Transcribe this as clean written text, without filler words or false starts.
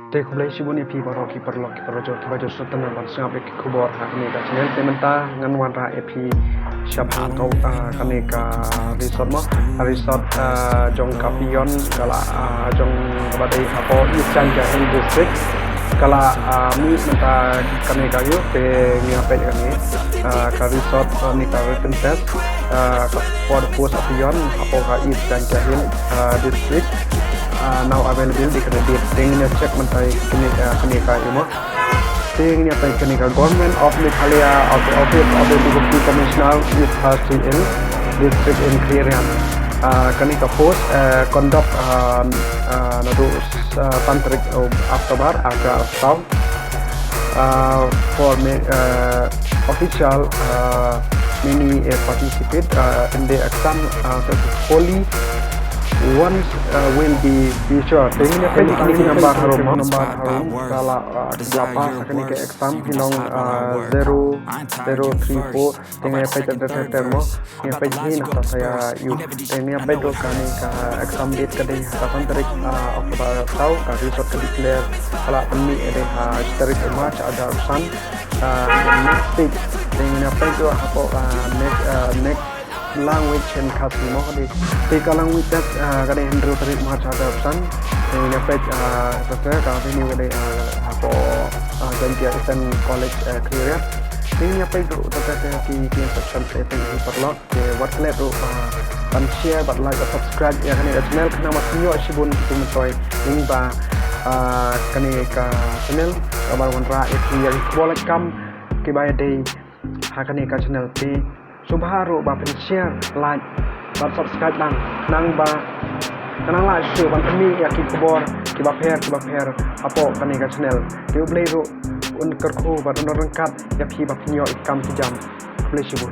Te kublai sibun epi baro ki perlo ki baju sultan ban sangap ek kubor ha kani ka channel te menta ngan wan ra epi syabha kau kani ka resort Jong ka Peon kala Jong badai apo Eastern Jahin district kala mi menta kani ka yu te ngape kani ka resort ni ka Khliehriat ka for post Peon apo ka Eastern Jahin district now available di kredit tingnya cek mentai kini ka imo tingnya tai kini ka government of Meghalaya of the office of the deputy commissioner with in district in Khliehriat kini ka post conduct nadu tantrik Oktober agak tahun for official many participate in the exam successfully once will be future. Tingnya ini nambar harum kala kelapa akan ke exam hilong 034 tingnya page termo yang page ini nata saya you tingnya page do kani ka exam date kadai hatasan tarik Oktober tahu ka result ka declare kala peni ada tarik March ada urusan next week tingnya page do hapo next language and custom mo di tika language that kada Andrew tarik March ada urusan ini page saya ka ini kada hapo jaintia college Khliehriat ini apa itu terkait ki section setting perlu ke buat kalian tu dan share, buat like, subscribe ya kan ya channel kena masih sibun itu mentoy ini ba kani ka channel kabar wanra itu yang boleh kam ke bayar day hakani ka channel ti subharu ba pen share like buat subscribe nang ba kanang la share ban kami ya ki kubor ki ba pair apa kani ka channel ki ublei ru un kerku ba rengkat ya pi ba pinyo ikam sejam boleh sibun